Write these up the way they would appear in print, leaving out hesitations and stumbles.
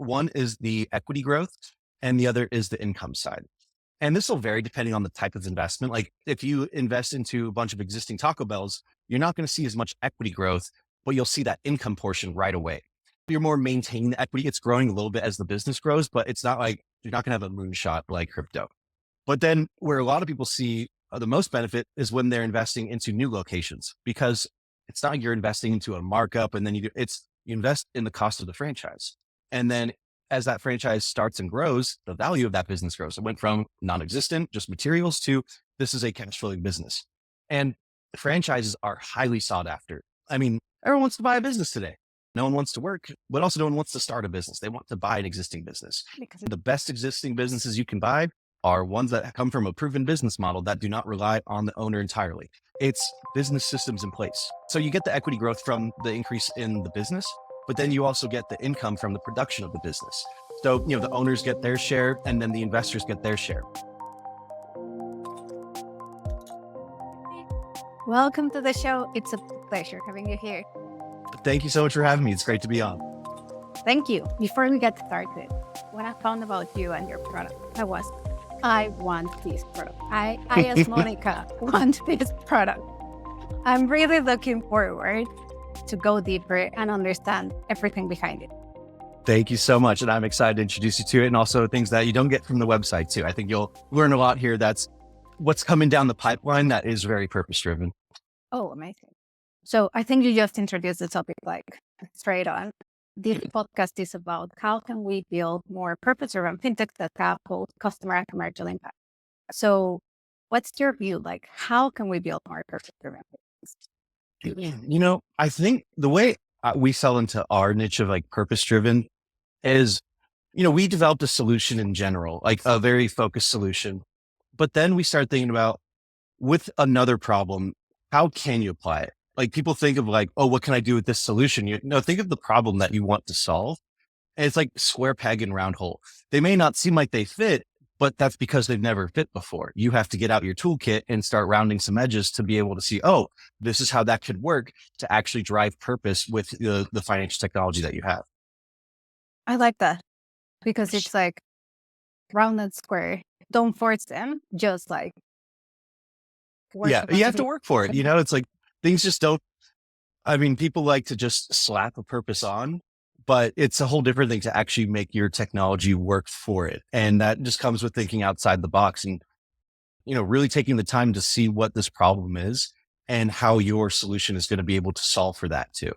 one is the equity growth and the other is the income side. And this will vary depending on the type of investment. Like if you invest into a bunch of existing Taco Bells, you're not going to see as much equity growth, but you'll see that income portion right away. If you're more maintaining the equity, it's growing a little bit as the business grows, but it's not like you're not going to have a moonshot like crypto. But then where a lot of people see the most benefit is when they're investing into new locations, because it's not like you're investing into a markup and then you invest in the cost of the franchise. And then as that franchise starts and grows, the value of that business grows. It went from non-existent, just materials, to this is a cash flowing business. And franchises are highly sought after. I mean, everyone wants to buy a business today. No one wants to work, but also no one wants to start a business. They want to buy an existing business. The best existing businesses you can buy are ones that come from a proven business model that do not rely on the owner entirely. It's business systems in place. So you get the equity growth from the increase in the business, but then you also get the income from the production of the business. So, the owners get their share and then the investors get their share. Welcome to the show. It's a pleasure having you here. Thank you so much for having me. It's great to be on. Thank you. Before we get started, when I found about you and your product, I want this product. I as Monica, want this product. I'm really looking forward to go deeper and understand everything behind it. Thank you so much. And I'm excited to introduce you to it, and also things that you don't get from the website too. I think you'll learn a lot here. That's what's coming down the pipeline that is very purpose-driven. Oh, amazing. So I think you just introduced the topic like straight on. This podcast is about how can we build more purpose-driven fintechs that have both customer and commercial impact. So what's your view? Like, how can we build more purpose-driven fintechs? I think the way we sell into our niche of like purpose-driven is, we developed a solution in general, like a very focused solution. But then we start thinking about with another problem, how can you apply it? Like people think of like, oh, what can I do with this solution? Think of the problem that you want to solve. And it's like square peg and round hole. They may not seem like they fit, but that's because they've never fit before. You have to get out your toolkit and start rounding some edges to be able to see, oh, this is how that could work to actually drive purpose with the financial technology that you have. I like that because it's like round and square. Don't force them, just like yeah, you have to work for it. It's like things just don't. I mean, people like to just slap a purpose on, but it's a whole different thing to actually make your technology work for it. And that just comes with thinking outside the box and, really taking the time to see what this problem is and how your solution is going to be able to solve for that too.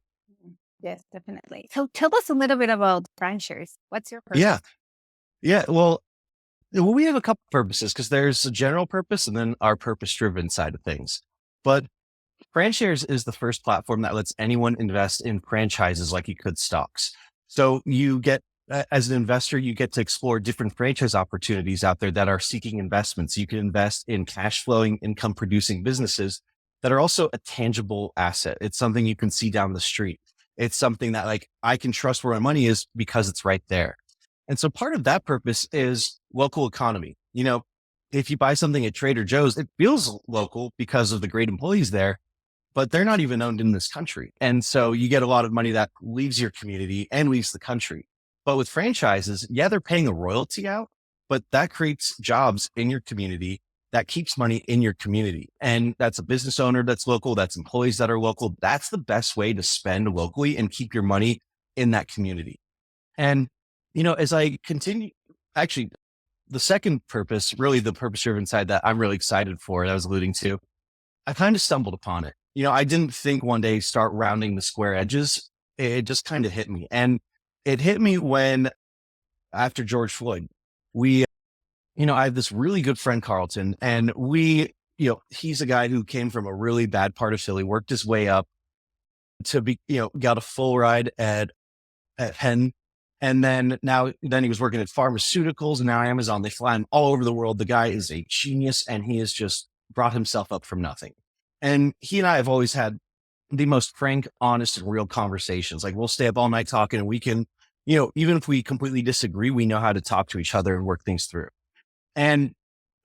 Yes, definitely. So tell us a little bit about FranShares. What's your purpose? Yeah. Well, we have a couple purposes because there's a general purpose and then our purpose-driven side of things. But FranShares is the first platform that lets anyone invest in franchises like you could stocks. So you get, as an investor, you get to explore different franchise opportunities out there that are seeking investments. You can invest in cash flowing, income producing businesses that are also a tangible asset. It's something you can see down the street. It's something that like I can trust where my money is because it's right there. And so part of that purpose is local economy. If you buy something at Trader Joe's, it feels local because of the great employees there, but they're not even owned in this country. And so you get a lot of money that leaves your community and leaves the country. But with franchises, they're paying a royalty out, but that creates jobs in your community that keeps money in your community. And that's a business owner that's local, that's employees that are local. That's the best way to spend locally and keep your money in that community. And as I continue, actually, the second purpose, really the purpose-driven side that I'm really excited for, that I was alluding to, I kind of stumbled upon it. I didn't think one day start rounding the square edges. It just kind of hit me. And it hit me when, after George Floyd, I have this really good friend, Carlton, and he's a guy who came from a really bad part of Philly, worked his way up to be, got a full ride at Penn. And then he was working at pharmaceuticals and now Amazon. They fly him all over the world. The guy is a genius and he has just brought himself up from nothing. And he and I have always had the most frank, honest, and real conversations. Like we'll stay up all night talking and we can, even if we completely disagree, we know how to talk to each other and work things through. And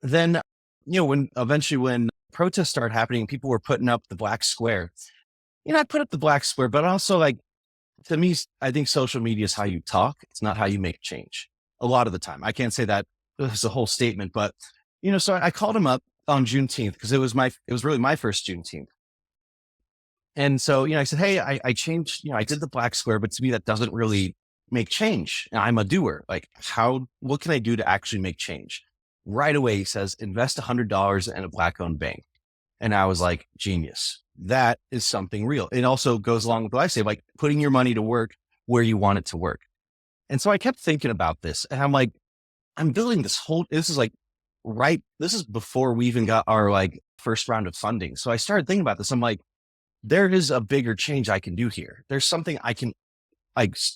then, when protests started happening, people were putting up the black square. I put up the black square, but also like To me, I think social media is how you talk. It's not how you make change a lot of the time. I can't say that as a whole statement, but so I called him up on Juneteenth because it was really my first Juneteenth. And so, I said, hey, I changed, I did the black square, but to me, that doesn't really make change. And I'm a doer. Like what can I do to actually make change? Right away, he says, invest $100 in a black owned bank. And I was like, genius. That is something real. It also goes along with what I say, like putting your money to work where you want it to work. And so I kept thinking about this and I'm like, I'm building this is this is before we even got our like first round of funding. So I started thinking about this. I'm like, there is a bigger change I can do here. There's something I can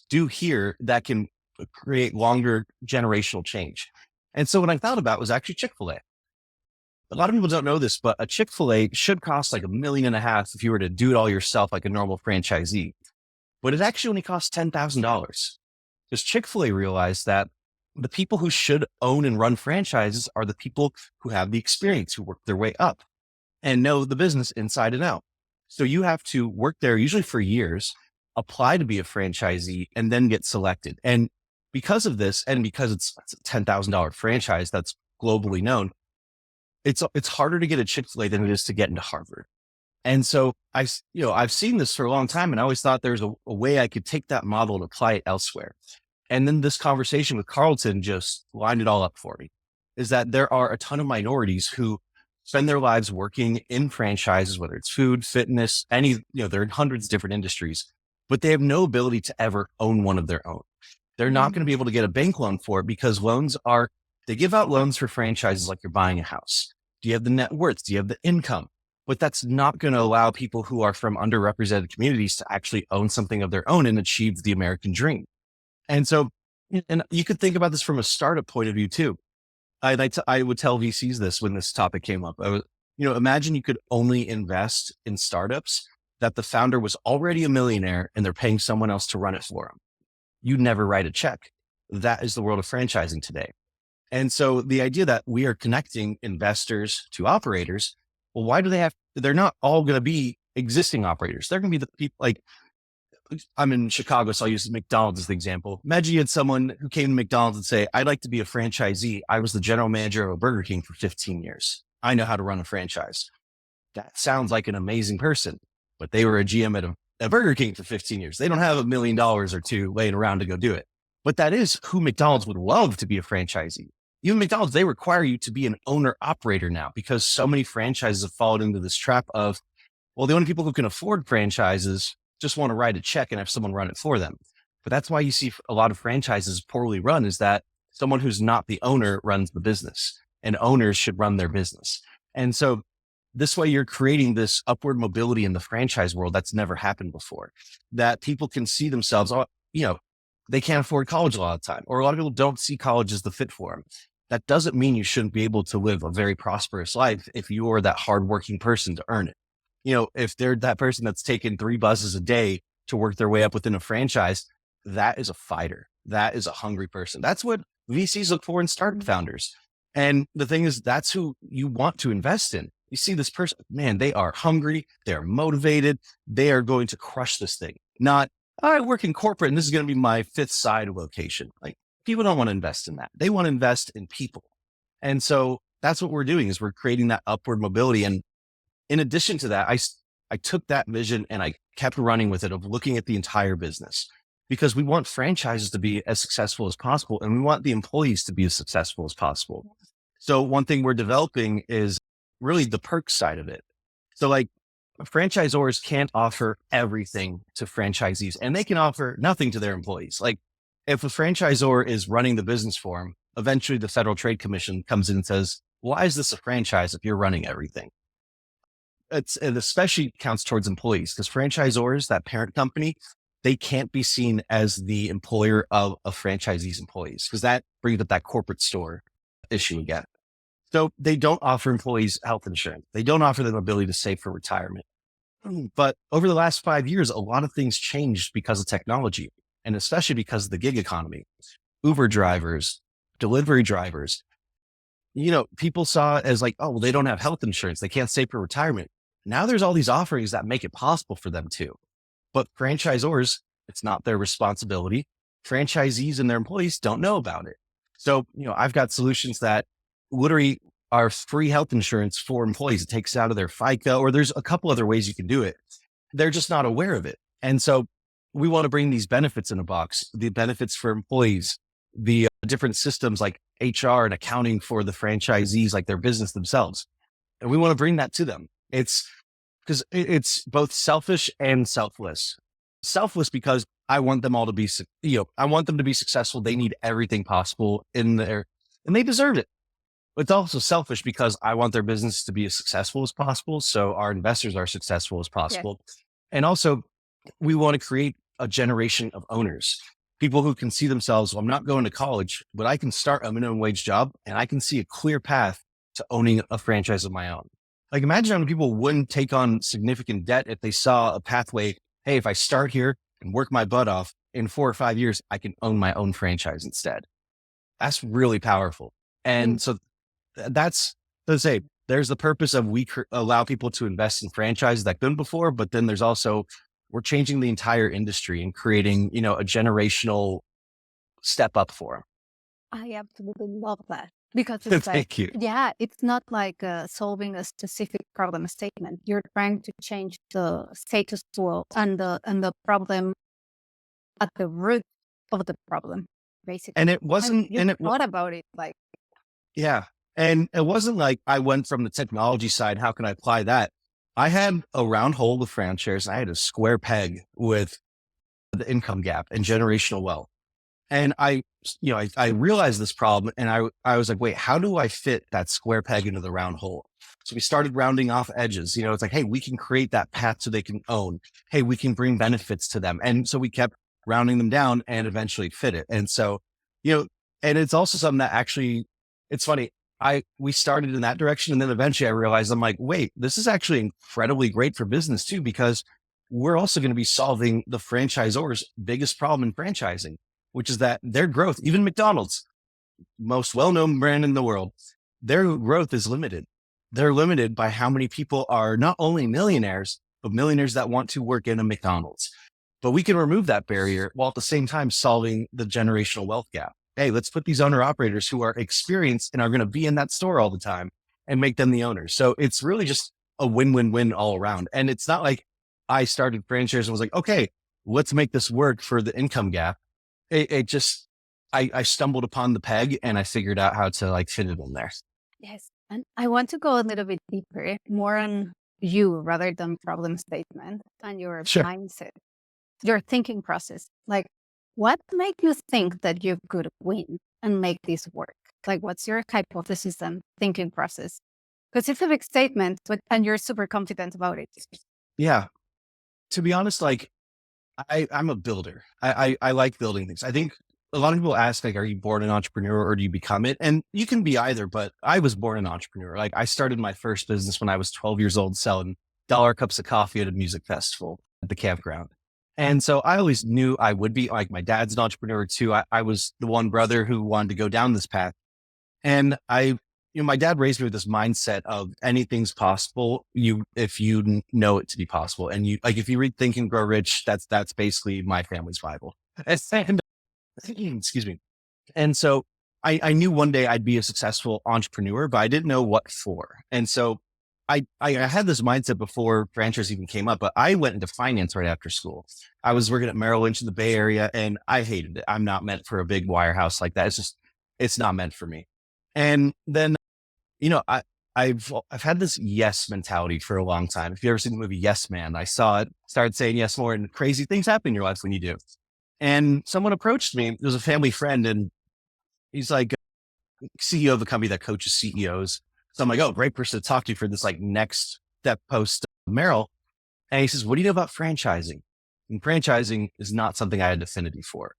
do here that can create longer generational change. And so what I thought about was actually Chick-fil-A. A lot of people don't know this, but a Chick-fil-A should cost like $1.5 million if you were to do it all yourself, like a normal franchisee. But it actually only costs $10,000 because Chick-fil-A realized that the people who should own and run franchises are the people who have the experience, who work their way up and know the business inside and out. So you have to work there usually for years, apply to be a franchisee, and then get selected. And because of this, and because it's a $10,000 franchise that's globally known, it's harder to get a Chick-fil-A than it is to get into Harvard. And so I've seen this for a long time, and I always thought there's a way I could take that model and apply it elsewhere. And then this conversation with Carlton just lined it all up for me, is that there are a ton of minorities who spend their lives working in franchises, whether it's food, fitness, they're in hundreds of different industries, but they have no ability to ever own one of their own. They're not going to be able to get a bank loan for it because they give out loans for franchises like you're buying a house. Do you have the net worth? Do you have the income? But that's not going to allow people who are from underrepresented communities to actually own something of their own and achieve the American dream. And so, and you could think about this from a startup point of view too. I would tell VCs this when this topic came up. Imagine you could only invest in startups that the founder was already a millionaire and they're paying someone else to run it for them. You'd never write a check. That is the world of franchising today. And so the idea that we are connecting investors to operators, well, why do they're not all going to be existing operators. They're going to be the people like, I'm in Chicago, so I'll use McDonald's as the example. Imagine you had someone who came to McDonald's and say, I'd like to be a franchisee. I was the general manager of a Burger King for 15 years. I know how to run a franchise. That sounds like an amazing person, but they were a GM at a Burger King for 15 years. They don't have $1 million or two laying around to go do it. But that is who McDonald's would love to be a franchisee. Even McDonald's, they require you to be an owner operator now because so many franchises have fallen into this trap of, well, the only people who can afford franchises just want to write a check and have someone run it for them. But that's why you see a lot of franchises poorly run, is that someone who's not the owner runs the business, and owners should run their business. And so this way you're creating this upward mobility in the franchise world that's never happened before, that people can see themselves, they can't afford college a lot of the time, or a lot of people don't see college as the fit for them. That doesn't mean you shouldn't be able to live a very prosperous life if you are that hardworking person to earn it. If they're that person that's taking 3 buses a day to work their way up within a franchise, that is a fighter. That is a hungry person. That's what VCs look for in startup founders. And the thing is, that's who you want to invest in. You see this person, man, they are hungry. They're motivated. They are going to crush this thing. Not, I work in corporate and this is going to be my 5th side location. Like, people don't want to invest in that. They want to invest in people. And so that's what we're doing, is we're creating that upward mobility. And in addition to that, I took that vision and I kept running with it, of looking at the entire business, because we want franchises to be as successful as possible. And we want the employees to be as successful as possible. So one thing we're developing is really the perk side of it. So like, franchisors can't offer everything to franchisees, and they can offer nothing to their employees. Like, if a franchisor is running the business for them, eventually the Federal Trade Commission comes in and says, why is this a franchise if you're running everything? It especially counts towards employees, because franchisors, that parent company, they can't be seen as the employer of a franchisee's employees, because that brings up that corporate store issue again. So they don't offer employees health insurance. They don't offer them ability to save for retirement. But over the last 5 years, a lot of things changed because of technology, and especially because of the gig economy. Uber drivers, delivery drivers, people saw it as like, oh, well, they don't have health insurance. They can't save for retirement. Now there's all these offerings that make it possible for them to. But franchisors, It's not their responsibility. Franchisees and their employees don't know about it. So, I've got solutions that literally are free health insurance for employees. It takes it out of their FICA, or there's a couple other ways you can do it. They're just not aware of it. And so we want to bring these benefits in a box, the benefits for employees, the different systems like HR and accounting for the franchisees, like their business themselves. And we want to bring that to them. It's because it's both selfish and selfless. Selfless because I want them all to be, I want them to be successful. They need everything possible in there and they deserve it. It's also selfish because I want their business to be as successful as possible. So our investors are successful as possible. Yeah. And also we want to create a generation of owners, people who can see themselves. Well, I'm not going to college, but I can start a minimum wage job and I can see a clear path to owning a franchise of my own. Like imagine how many people wouldn't take on significant debt if they saw a pathway. Hey, if I start here and work my butt off in 4 or 5 years, I can own my own franchise instead. That's really powerful. And so that's, let's say, there's the purpose of we allow people to invest in franchises that couldn't before, but then there's also, we're changing the entire industry and creating, a generational step up for them. I absolutely love that because it's Thank you. Yeah, it's not like solving a specific problem statement. You're trying to change the status quo and the problem at the root of the problem, basically. And it wasn't, and it thought about it like, yeah. And it wasn't like I went from the technology side. How can I apply that? I had a round hole with FranShares. I had a square peg with the income gap and generational wealth. And I realized this problem and I was like, wait, how do I fit that square peg into the round hole? So we started rounding off edges. It's like, hey, we can create that path so they can own. Hey, we can bring benefits to them. And so we kept rounding them down and eventually fit it. And so, and it's also something that actually, it's funny. We started in that direction. And then eventually I realized, I'm like, wait, this is actually incredibly great for business too, because we're also going to be solving the franchisor's biggest problem in franchising, which is that their growth, even McDonald's, most well-known brand in the world, their growth is limited. They're limited by how many people are not only millionaires, but millionaires that want to work in a McDonald's. But we can remove that barrier while at the same time solving the generational wealth gap. Hey, let's put these owner operators who are experienced and are going to be in that store all the time and make them the owners. So it's really just a win-win-win all around. And it's not like I started FranShares and was like, okay, let's make this work for the income gap. I stumbled upon the peg and I figured out how to fit it in there. Yes. And I want to go a little bit deeper, more on you rather than problem statement and your mindset, your thinking process. Like, what made you think that you could win and make this work? Like, what's your hypothesis and thinking process? Because it's a big statement, and you're super confident about it. Yeah. To be honest, I'm a builder. I like building things. I think a lot of people ask, are you born an entrepreneur or do you become it? And you can be either, but I was born an entrepreneur. I started my first business when I was 12 years old, selling dollar cups of coffee at a music festival at the campground. And so I always knew I would be. My dad's an entrepreneur too. I was the one brother who wanted to go down this path. And my dad raised me with this mindset of anything's possible. If you know it to be possible. And if you read Think and Grow Rich, that's basically my family's Bible. And, excuse me. And so I knew one day I'd be a successful entrepreneur, but I didn't know what for. And so I had this mindset before FranShares even came up, but I went into finance right after school. I was working at Merrill Lynch in the Bay Area and I hated it. I'm not meant for a big wirehouse like that. It's not meant for me. And then, I've had this yes mentality for a long time. If you ever seen the movie Yes Man, I saw it, started saying yes more, and crazy things happen in your life when you do. And someone approached me. It was a family friend and he's like CEO of a company that coaches CEOs. So I'm like, oh, great person to talk to for this next step post Merrill. And he says, what do you know about franchising? And franchising is not something I had affinity for.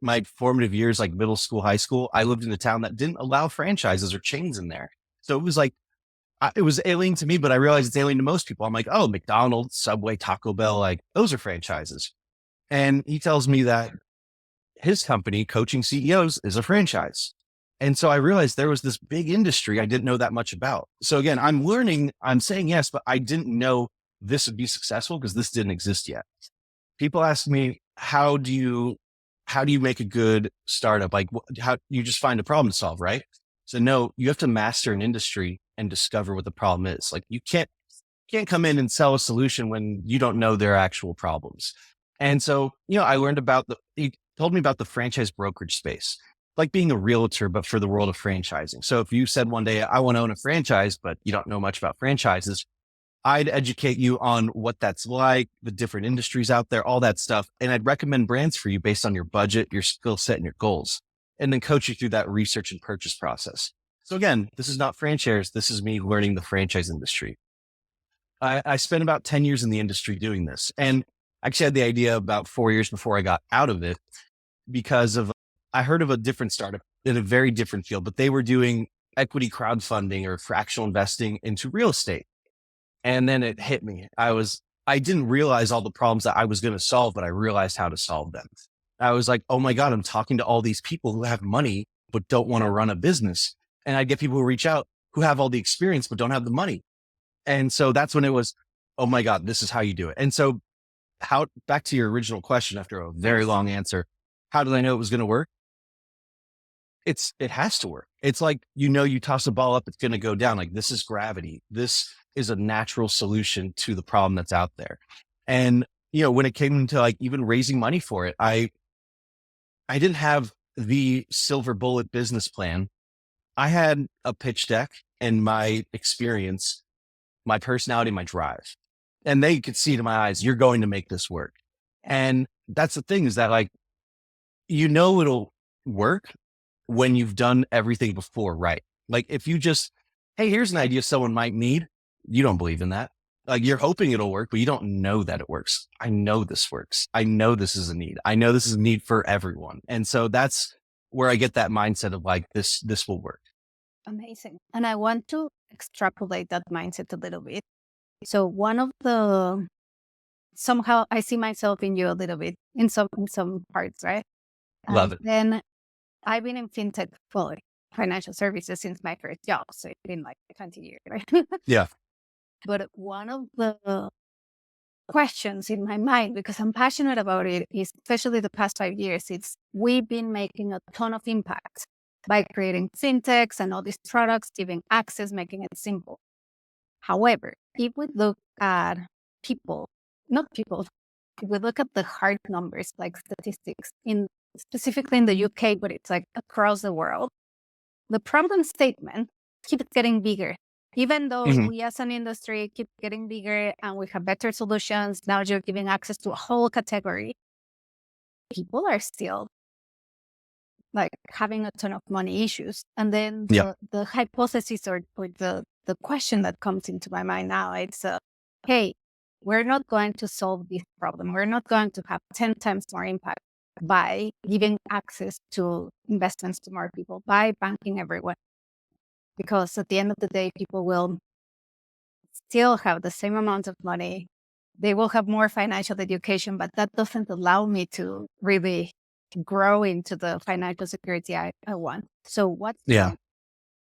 My formative years, like middle school, high school, I lived in a town that didn't allow franchises or chains in there. So it was it was alien to me, but I realized it's alien to most people. I'm like, oh, McDonald's, Subway, Taco Bell, those are franchises. And he tells me that his company, coaching CEOs, is a franchise. And so I realized there was this big industry I didn't know that much about. So again, I'm learning, I'm saying yes, but I didn't know this would be successful because this didn't exist yet. People ask me, how do you make a good startup? Like, how you just find a problem to solve, right? So no, you have to master an industry and discover what the problem is. Like, you can't come in and sell a solution when you don't know their actual problems. And so, I learned he told me about the franchise brokerage space, like being a realtor, but for the world of franchising. So if you said one day, I want to own a franchise, but you don't know much about franchises, I'd educate you on what that's like, the different industries out there, all that stuff. And I'd recommend brands for you based on your budget, your skill set, and your goals, and then coach you through that research and purchase process. So again, this is not FranShares. This is me learning the franchise industry. I spent about 10 years in the industry doing this, and actually had the idea about 4 years before I got out of it because I heard of a different startup in a very different field, but they were doing equity crowdfunding or fractional investing into real estate. And then it hit me. I didn't realize all the problems that I was going to solve, but I realized how to solve them. I was like, oh my God, I'm talking to all these people who have money, but don't want to run a business. And I get people who reach out who have all the experience, but don't have the money. And so that's when it was, oh my God, this is how you do it. And so back to your original question after a very long answer, how did I know it was going to work? It has to work. It's like, you toss a ball up, it's going to go down. Like, this is gravity. This is a natural solution to the problem that's out there. And, when it came to like even raising money for it, I didn't have the silver bullet business plan. I had a pitch deck and my experience, my personality, my drive, and they could see to my eyes, you're going to make this work. And that's the thing, is that like, it'll work when you've done everything before, right? Like, if you just, hey, here's an idea someone might need, you don't believe in that. Like, you're hoping it'll work, but you don't know that it works. I know this works. I know this is a need. I know this is a need for everyone. And so that's where I get that mindset of like, this will work. Amazing. And I want to extrapolate that mindset a little bit. So one of the somehow I see myself in you a little bit in some parts, right? Love And it. then I've been in fintech, well, financial services since my first job. So it's been like 20 years, right? Yeah. But one of the questions in my mind, because I'm passionate about it, is especially the past 5 years, it's we've been making a ton of impact by creating fintechs and all these products, giving access, making it simple. However, if we look at people, not people, if we look at the hard numbers, like statistics, specifically in the UK, but it's like across the world, the problem statement keeps getting bigger. Even though Mhm. we as an industry keep getting bigger and we have better solutions, now you're giving access to a whole category, people are still like having a ton of money issues. And then Yeah. the hypothesis or the question that comes into my mind now, it's hey, we're not going to solve this problem. We're not going to have 10 times more impact by giving access to investments to more people, by banking everyone. Because at the end of the day, people will still have the same amount of money. They will have more financial education, but that doesn't allow me to really grow into the financial security I want. So what's Yeah. your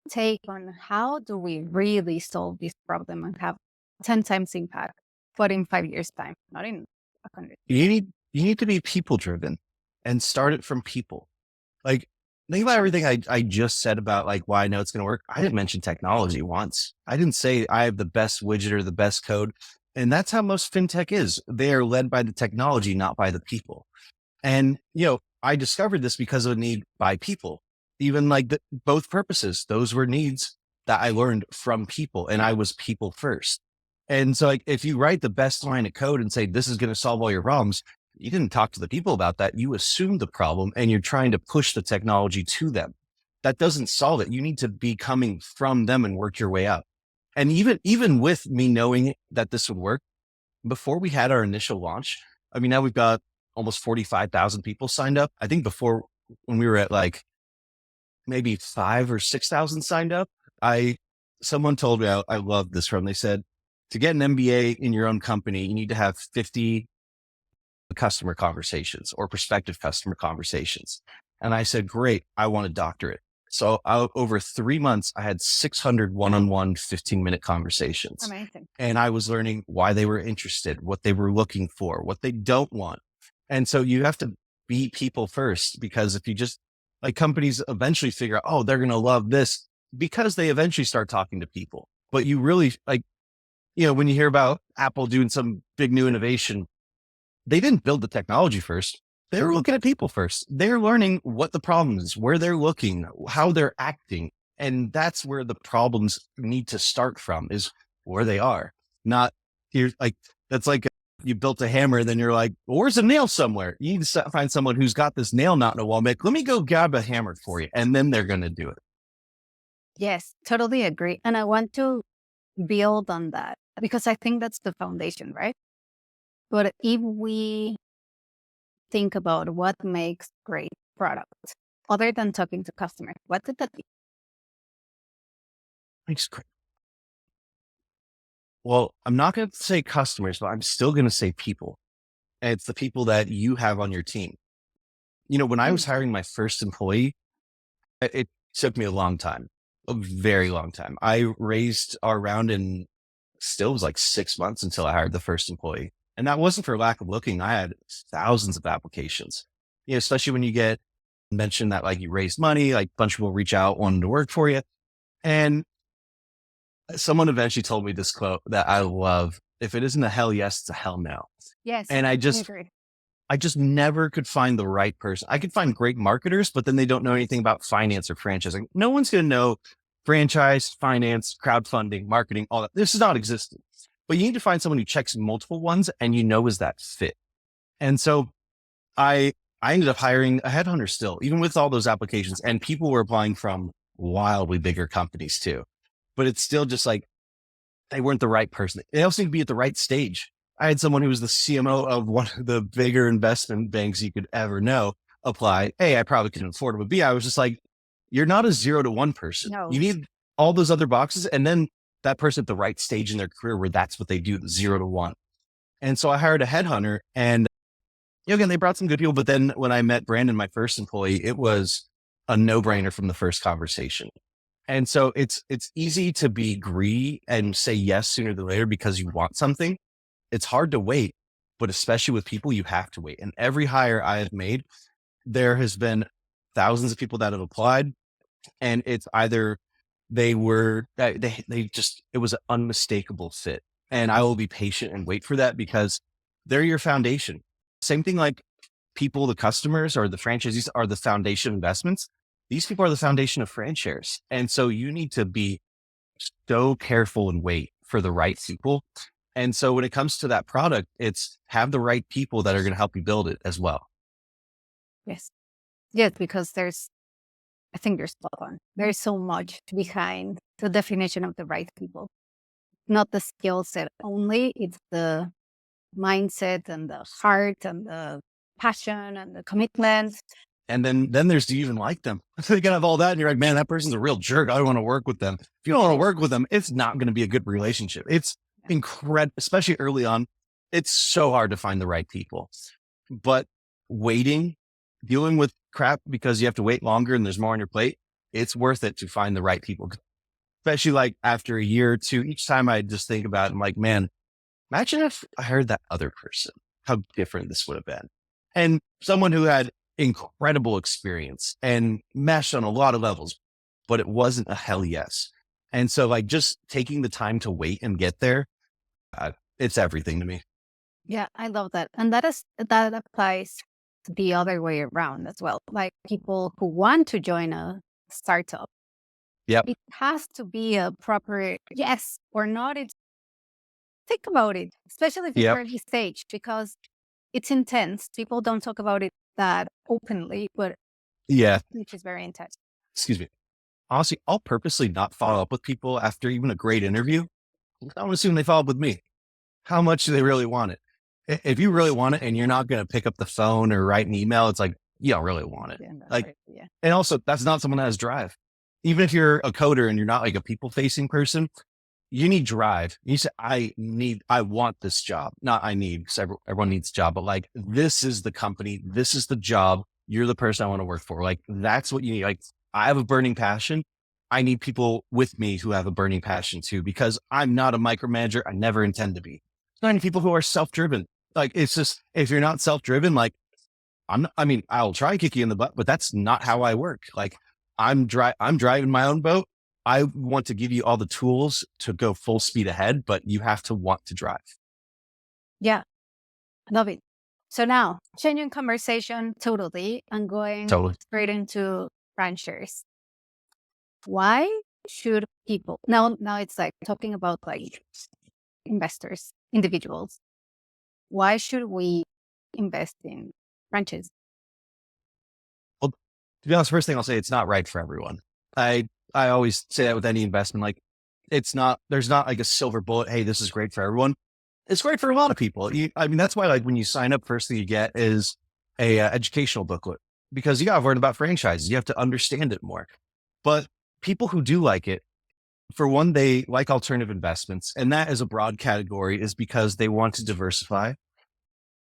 take on how do we really solve this problem and have 10 times impact, but in 5 years' time, not in 100? You need to be people driven and start it from people. Like, think about everything I just said about like why I know it's going to work. I didn't mention technology once. I didn't say I have the best widget or the best code. And that's how most fintech is. They are led by the technology, not by the people. And, I discovered this because of a need by people, even like both purposes. Those were needs that I learned from people, and I was people first. And so like, if you write the best line of code and say, this is going to solve all your problems, you didn't talk to the people about that. You assume the problem and you're trying to push the technology to them. That doesn't solve it. You need to be coming from them and work your way up. And even with me knowing that this would work, before we had our initial launch, I mean, now we've got almost 45,000 people signed up. I think before, when we were at like maybe 5 or 6,000 signed up, someone told me, I love this from, they said, to get an MBA in your own company, you need to have 50 customer conversations or prospective customer conversations. And I said, great, I want a doctorate. So over 3 months, I had 600 one-on-one 15-minute conversations. Amazing. And I was learning why they were interested, what they were looking for, what they don't want. And so you have to be people first, because if you just like, companies eventually figure out, oh, they're going to love this because they eventually start talking to people. But you really like, when you hear about Apple doing some big new innovation, they didn't build the technology first. They were looking at people first. They're learning what the problem is, where they're looking, how they're acting. And that's where the problems need to start from, is where they are. Not here. Like, that's like you built a hammer, then you're like, well, where's a nail somewhere? You need to find someone who's got this nail not in a wall. Let me go grab a hammer for you. And then they're going to do it. Yes, totally agree. And I want to build on that because I think that's the foundation, right? But if we think about what makes great products, other than talking to customers, what did that be? Thanks. Well, I'm not going to say customers, but I'm still going to say people. And it's the people that you have on your team. When I was hiring my first employee, it took me a long time, a very long time. I raised our round in still was like 6 months until I hired the first employee. And that wasn't for lack of looking. I had thousands of applications, especially when you get mentioned that like you raised money, like a bunch of people reach out wanting to work for you. And someone eventually told me this quote that I love: if it isn't a hell yes, it's a hell no. Yes, And agree. I just never could find the right person. I could find great marketers, but then they don't know anything about finance or franchising. No one's going to know franchise, finance, crowdfunding, marketing, all that. This is not existent. But you need to find someone who checks multiple ones and is that fit. And so I ended up hiring a headhunter still, even with all those applications, and people were applying from wildly bigger companies too. But it's still just like, they weren't the right person. They also need to be at the right stage. I had someone who was the CMO of one of the bigger investment banks you could ever know apply. A, I probably couldn't afford it, but B, I was just like, you're not a 0 to 1 person. No. You need all those other boxes. And then that person at the right stage in their career where that's what they do, 0 to 1. And so I hired a headhunter, and again, they brought some good people. But then when I met Brandon, my first employee, it was a no-brainer from the first conversation. And so it's easy to be greedy and say yes sooner than later because you want something. It's hard to wait, but especially with people, you have to wait. And every hire I have made, there has been thousands of people that have applied, and it's either they just, it was an unmistakable fit. And I will be patient and wait for that because they're your foundation. Same thing like people, the customers or the franchisees are the foundation investments. These people are the foundation of FranShares. And so you need to be so careful and wait for the right people. And so when it comes to that product, it's have the right people that are going to help you build it as well. Yes. Yes, because I think you're spot on. There's so much behind the definition of the right people. Not the skill set only, it's the mindset and the heart and the passion and the commitment. And then there's, do you even like them? They can have all that and you're like, man, that person's a real jerk. I don't want to work with them. If you don't want to work with them, it's not going to be a good relationship. It's incredible, especially early on. It's so hard to find the right people. But waiting, dealing with crap because you have to wait longer and there's more on your plate, it's worth it to find the right people. Especially like after a year or two, each time I just think about it, I'm like, man, imagine if I heard that other person, how different this would have been. And someone who had incredible experience and meshed on a lot of levels, but it wasn't a hell yes. And so like just taking the time to wait and get there, it's everything to me. Yeah, I love that. And that applies to the other way around as well. Like people who want to join a startup. Yep. It has to be a proper yes or not. Think about it, especially if it's early stage, because it's intense. People don't talk about it that openly, but which is very intense. Excuse me. Honestly, I'll purposely not follow up with people after even a great interview. I don't assume they follow up with me. How much do they really want it? If you really want it and you're not going to pick up the phone or write an email, it's like, you don't really want it. And also that's not someone that has drive. Even if you're a coder and you're not like a people facing person, you need drive. You say, I want this job. Not I need, because everyone needs a job, but like, this is the company. This is the job. You're the person I want to work for. Like, that's what you need. Like, I have a burning passion. I need people with me who have a burning passion too, because I'm not a micromanager. I never intend to be. I need people who are self-driven. Like, it's just, if you're not self-driven, like, I mean, I'll try and kick you in the butt, but that's not how I work. Like, I'm driving my own boat. I want to give you all the tools to go full speed ahead, but you have to want to drive. Yeah, love it. So now, changing conversation totally and going Totally. straight into FranShares. Why should people now it's like talking about like investors, individuals. Why should we invest in franchise? Well, to be honest, first thing I'll say, it's not right for everyone. I always say that with any investment, like, there's not like a silver bullet. Hey, this is great for everyone. It's great for a lot of people. I mean, that's why, like, when you sign up, first thing you get is a educational booklet, because you got to learn about franchises. You have to understand it more. But people who do like it, for one, they like alternative investments, and that is a broad category, is because they want to diversify.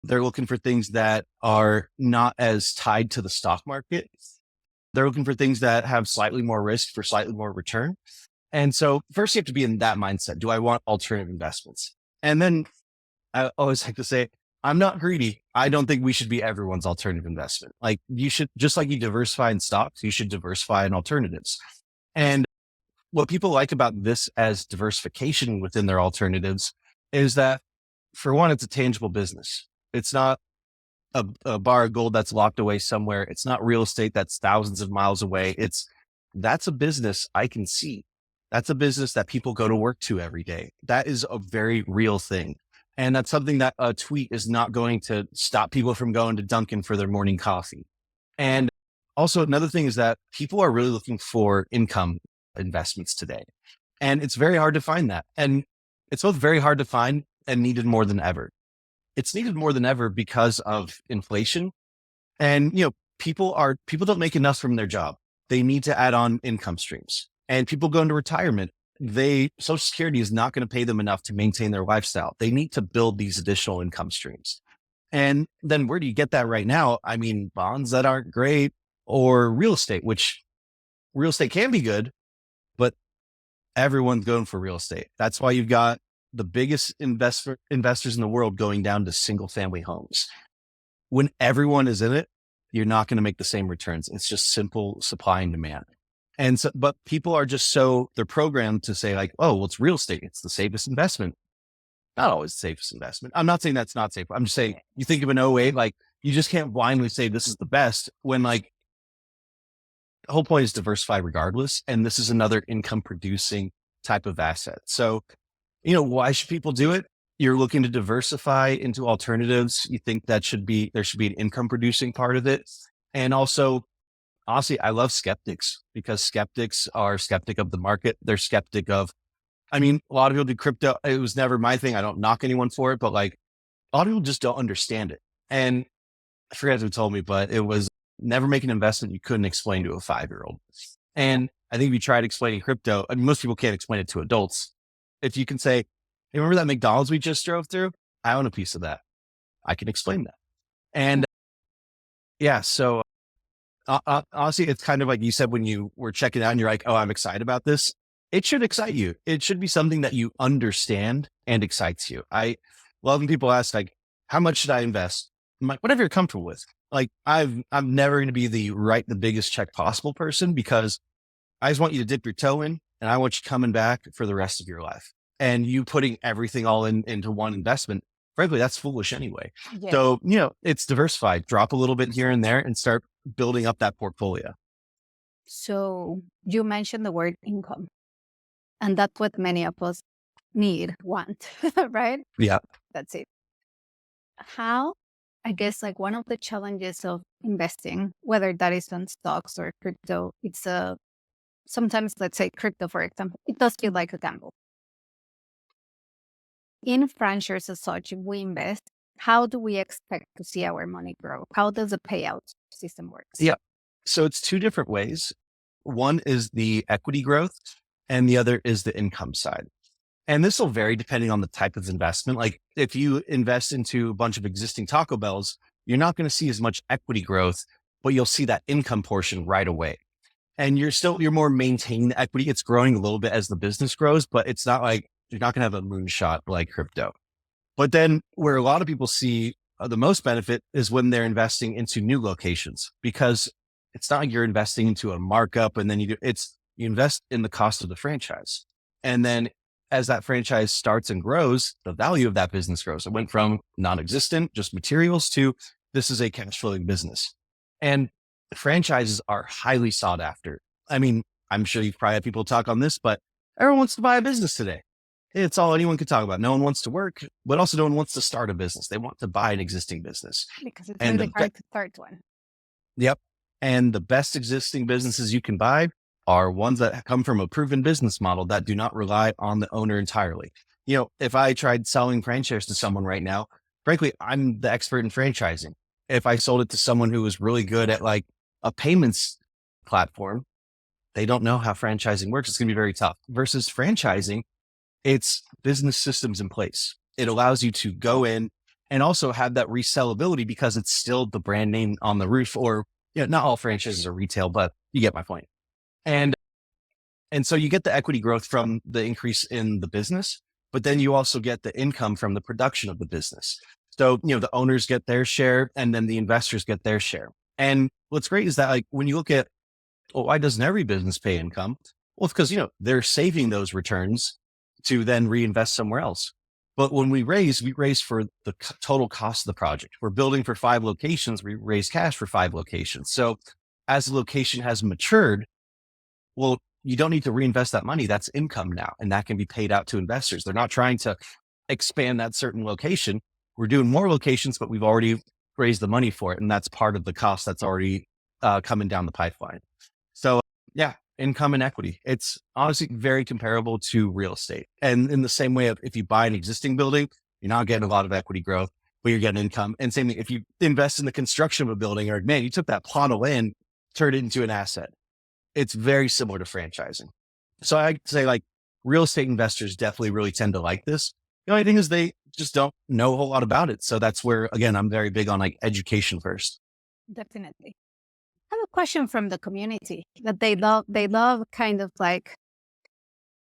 They're looking for things that are not as tied to the stock market. They're looking for things that have slightly more risk for slightly more return. And so first you have to be in that mindset. Do I want alternative investments? And then I always like to say, I'm not greedy. I don't think we should be everyone's alternative investment. Like, you should, just like you diversify in stocks, you should diversify in alternatives. And what people like about this as diversification within their alternatives is that, for one, it's a tangible business. It's not a bar of gold that's locked away somewhere. It's not real estate that's thousands of miles away. That's a business I can see. That's a business that people go to work to every day. That is a very real thing. And that's something that a tweet is not going to stop people from going to Dunkin' for their morning coffee. And also, another thing is that people are really looking for income investments today. And it's very hard to find that. And it's both very hard to find and needed more than ever. It's needed more than ever because of inflation. And, people don't make enough from their job. They need to add on income streams. And people go into retirement. Social Security is not going to pay them enough to maintain their lifestyle. They need to build these additional income streams. And then where do you get that right now? I mean, bonds that aren't great, or real estate, which real estate can be good, but everyone's going for real estate. That's why you've got the biggest investors in the world going down to single family homes. When everyone is in it, you're not going to make the same returns. It's just simple supply and demand. And so, but people are just they're programmed to say, like, oh, well, it's real estate. It's the safest investment. Not always the safest investment. I'm not saying that's not safe. I'm just saying, you think of an '08, like, you just can't blindly say this is the best when, like, the whole point is diversify regardless. And this is another income producing type of asset. So, why should people do it? You're looking to diversify into alternatives. You think there should be an income producing part of it. And also, honestly, I love skeptics, because skeptics are skeptic of the market. They're skeptic of, a lot of people do crypto. It was never my thing. I don't knock anyone for it, but, like, a lot of people just don't understand it. And I forget who told me, but it was, never make an investment you couldn't explain to a 5-year-old. And I think if you tried explaining crypto, most people can't explain it to adults. If you can say, hey, remember that McDonald's we just drove through? I own a piece of that. I can explain that. And yeah, so honestly, it's kind of like you said when you were checking out and you're like, oh, I'm excited about this. It should excite you. It should be something that you understand and excites you. I love when people ask, like, how much should I invest? I'm like, whatever you're comfortable with. Like, I'm never going to be the biggest check possible person, because I just want you to dip your toe in, and I want you coming back for the rest of your life. And you putting everything all into one investment, frankly, that's foolish anyway. Yeah. So, it's diversified. Drop a little bit here and there and start building up that portfolio. So you mentioned the word income, and that's what many of us want, right? Yeah. That's it. How, I guess, like, one of the challenges of investing, whether that is on stocks or crypto, it's sometimes, let's say crypto, for example, it does feel like a gamble. In franchise as such, if we invest, how do we expect to see our money grow? How does the payout system work? Yeah. So it's two different ways. One is the equity growth, and the other is the income side. And this will vary depending on the type of investment. Like, if you invest into a bunch of existing Taco Bells, you're not going to see as much equity growth, but you'll see that income portion right away. and you're more maintaining the equity. It's growing a little bit as the business grows, but it's not like you're not going to have a moonshot like crypto. But then where a lot of people see the most benefit is when they're investing into new locations, because it's not like you're investing into a markup and then you invest in the cost of the franchise. And then as that franchise starts and grows, the value of that business grows. It went from non-existent, just materials, to this is a cash flowing business. And franchises are highly sought after. I mean, I'm sure you've probably had people talk on this, but everyone wants to buy a business today. It's all anyone can talk about. No one wants to work, but also no one wants to start a business. They want to buy an existing business. Because it's And really hard to start one. Yep. And the best existing businesses you can buy are ones that come from a proven business model that do not rely on the owner entirely. If I tried selling FranShares to someone right now, frankly, I'm the expert in franchising. If I sold it to someone who was really good at like a payments platform, they don't know how franchising works. It's going to be very tough. Versus franchising, it's business systems in place. It allows you to go in and also have that resellability because it's still the brand name on the roof. Or, not all franchises are retail, but you get my point. And so you get the equity growth from the increase in the business, but then you also get the income from the production of the business. So, the owners get their share and then the investors get their share. And what's great is that, like, when you look at, well, why doesn't every business pay income? Well, it's because, they're saving those returns to then reinvest somewhere else. But when we raise for the total cost of the project. We're building for 5 locations. We raise cash for 5 locations. So as the location has matured, well, you don't need to reinvest that money. That's income now. And that can be paid out to investors. They're not trying to expand that certain location. We're doing more locations, but we've already raised the money for it. And that's part of the cost that's already coming down the pipeline. So yeah, income and equity. It's honestly very comparable to real estate. And in the same way, if you buy an existing building, you're not getting a lot of equity growth, but you're getting income. And same thing, if you invest in the construction of a building, or man, you took that plot of land, turned it into an asset. It's very similar to franchising. So I'd say like real estate investors definitely really tend to like this. The only thing is they just don't know a whole lot about it. So that's where, again, I'm very big on like education first. Definitely. I have a question from the community that they love kind of like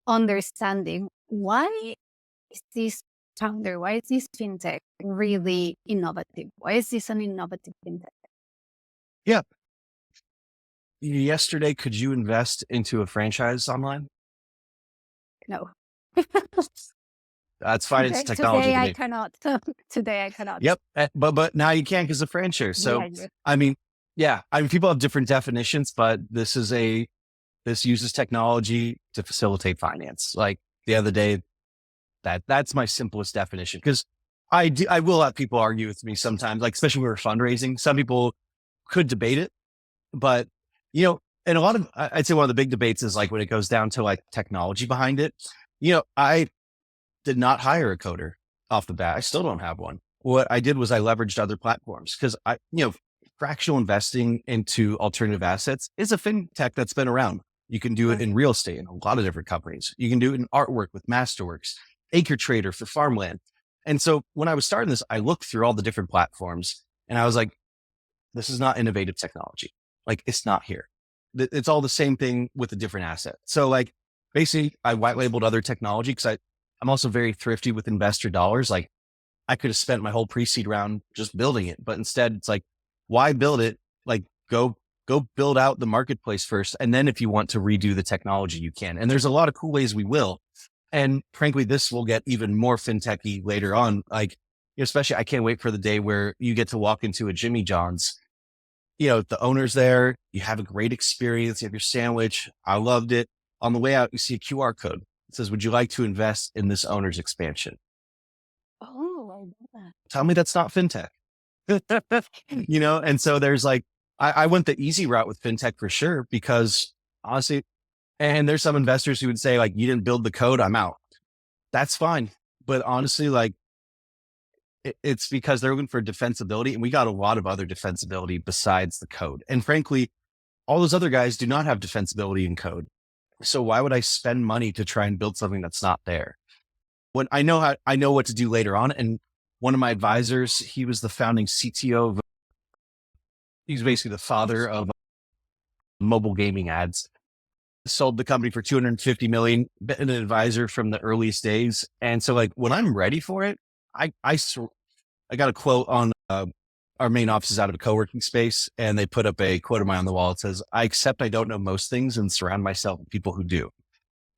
understanding why is this founder, why is this fintech really innovative? Why is this an innovative fintech? Yeah. Yesterday, could you invest into a franchise online? No. That's fine. It's technology. Today I cannot. Today I cannot. Yep. But now you can because of FranShares. So, Yeah. I mean, people have different definitions, but this uses technology to facilitate finance. Like the other day, that's my simplest definition. Because I will have people argue with me sometimes, like especially when we're fundraising. Some people could debate it, but and a lot of, I'd say one of the big debates is like when it goes down to like technology behind it. I did not hire a coder off the bat. I still don't have one. What I did was I leveraged other platforms because fractional investing into alternative assets is a fintech that's been around. You can do it in real estate in a lot of different companies. You can do it in artwork with Masterworks, Acre Trader for farmland. And so when I was starting this, I looked through all the different platforms and I was like, this is not innovative technology. Like it's not here. It's all the same thing with a different asset. So like basically I white labeled other technology because I'm also very thrifty with investor dollars. Like I could have spent my whole pre-seed round just building it, but instead it's like, why build it? Like go build out the marketplace first. And then if you want to redo the technology, you can. And there's a lot of cool ways we will. And frankly, this will get even more fintechy later on. Like, especially I can't wait for the day where you get to walk into a Jimmy John's, the owner's there, you have a great experience, you have your sandwich. I loved it. On the way out, you see a QR code. It says, would you like to invest in this owner's expansion? Oh, I love that. Tell me that's not fintech. And so there's like, I went the easy route with fintech for sure, because honestly, and there's some investors who would say like, you didn't build the code, I'm out. That's fine. But honestly, like it's because they're looking for defensibility, and we got a lot of other defensibility besides the code. And frankly, all those other guys do not have defensibility in code. So why would I spend money to try and build something that's not there? When I know what to do later on. And one of my advisors, he was the founding CTO of, he's basically the father of mobile gaming ads. Sold the company for 250 million, been an advisor from the earliest days. And so like when I'm ready for it, I got a quote on our main office is out of a co-working space, and they put up a quote of mine on the wall. It says, I accept I don't know most things and surround myself with people who do.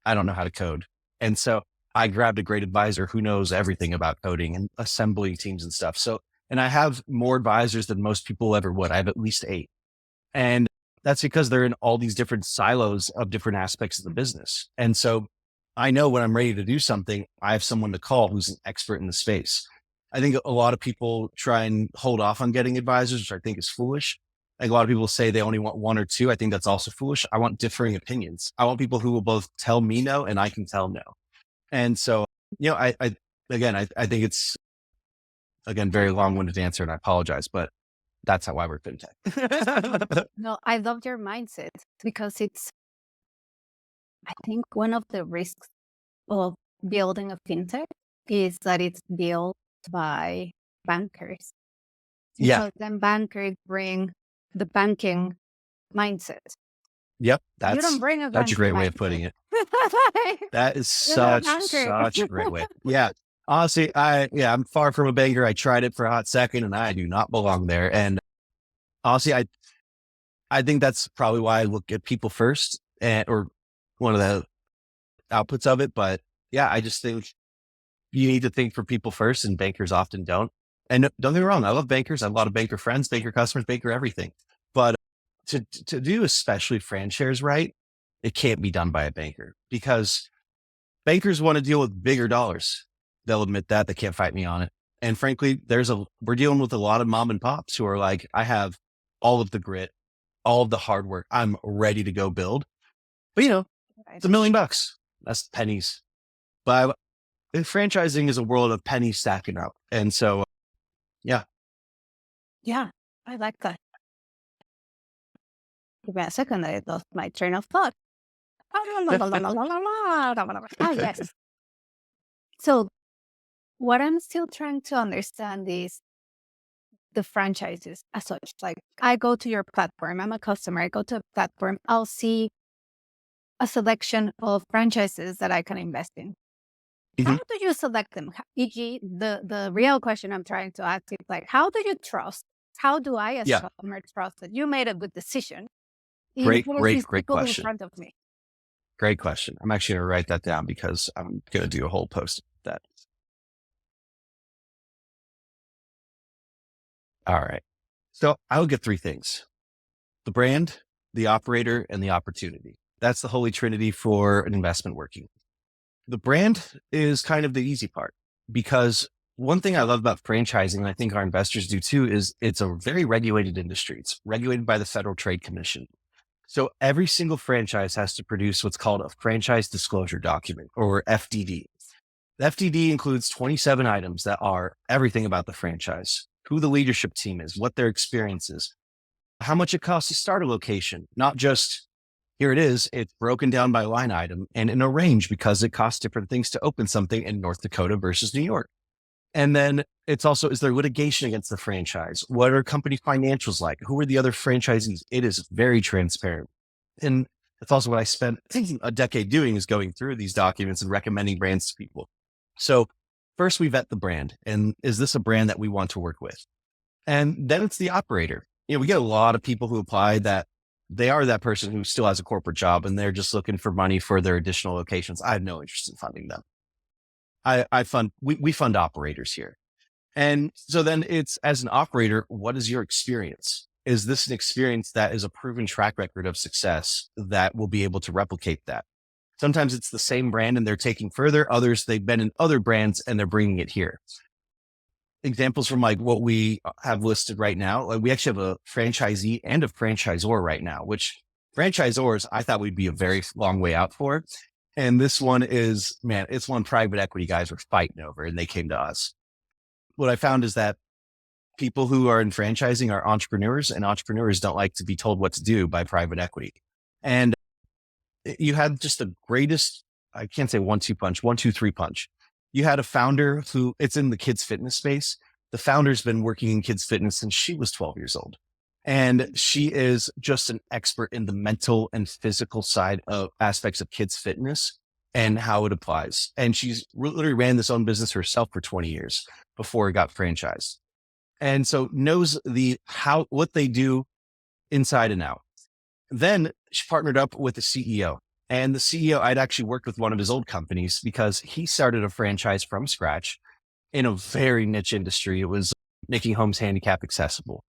I don't know how to code. And so I grabbed a great advisor who knows everything about coding and assembling teams and stuff. So, and I have more advisors than most people ever would. I have at least 8. And that's because they're in all these different silos of different aspects of the business. And so I know when I'm ready to do something, I have someone to call who's an expert in the space. I think a lot of people try and hold off on getting advisors, which I think is foolish. I think a lot of people say they only want 1 or 2. I think that's also foolish. I want differing opinions. I want people who will both tell me no and I can tell no. And so, I think it's, again, very long-winded answer, and I apologize, but that's how I work fintech. No, I love your mindset because I think one of the risks of building a fintech is that it's built by bankers. Yeah. So then bankers bring the banking mindset. Yep. You don't bring a That's a great way of putting it. That is such a great way. Yeah. Honestly, I'm far from a banker. I tried it for a hot second and I do not belong there. And honestly, I think that's probably why I look at people first or one of the outputs of it. But yeah, I just think you need to think for people first, and bankers often don't. And don't get me wrong, I love bankers. I have a lot of banker friends, banker customers, banker everything. But to do especially FranShares right, it can't be done by a banker because bankers want to deal with bigger dollars. They'll admit that. They can't fight me on it. And frankly, we're dealing with a lot of mom and pops who are like, I have all of the grit, all of the hard work. I'm ready to go build. But it's $1 million. That's pennies. But franchising is a world of pennies stacking up. And so, yeah. Yeah, I like that. Give me a second. I lost my train of thought. Yes. So what I'm still trying to understand is the franchises as such. Like I go to your platform. I'm a customer. I go to a platform. I'll see a selection of franchises that I can invest in. How do you select them? E.g., the real question I'm trying to ask is like, how do you trust? How do I as a customer trust that you made a good decision? Great question. In front of me. Great question. I'm actually going to write that down because I'm going to do a whole post of that. All right. So I would get 3 things: the brand, the operator, and the opportunity. That's the holy trinity for an investment working. The brand is kind of the easy part because one thing I love about franchising, and I think our investors do too, is it's a very regulated industry. It's regulated by the Federal Trade Commission. So every single franchise has to produce what's called a franchise disclosure document, or FDD. The FDD includes 27 items that are everything about the franchise: who the leadership team is, what their experience is, how much it costs to start a location, not just here it is. It's broken down by line item and in a range because it costs different things to open something in North Dakota versus New York. And then it's also, is there litigation against the franchise? What are company financials like? Who are the other franchisees? It is very transparent. And that's also what I spent a decade doing, is going through these documents and recommending brands to people. So first we vet the brand, and is this a brand that we want to work with? And then it's the operator. We get a lot of people who apply that they are that person who still has a corporate job and they're just looking for money for their additional locations. I have no interest in funding them. We fund operators here. And so then it's, as an operator, what is your experience? Is this an experience that is a proven track record of success that will be able to replicate that? Sometimes it's the same brand and they're taking further. Others, they've been in other brands and they're bringing it here. Examples from like what we have listed right now. Like we actually have a franchisee and a franchisor right now, which franchisors I thought we'd be a very long way out for. And this one is, it's one private equity guys were fighting over and they came to us. What I found is that people who are in franchising are entrepreneurs, and entrepreneurs don't like to be told what to do by private equity. And you had just the greatest, I can't say 1-2 punch, 1-2-3 punch. You had a founder who, it's in the kids fitness space. The founder's been working in kids fitness since she was 12 years old. And she is just an expert in the mental and physical side of aspects of kids' fitness and how it applies. And she's literally ran this own business herself for 20 years before it got franchised. And so knows what they do inside and out. Then she partnered up with the CEO. And the CEO, I'd actually worked with one of his old companies because he started a franchise from scratch in a very niche industry. It was making homes handicap accessible.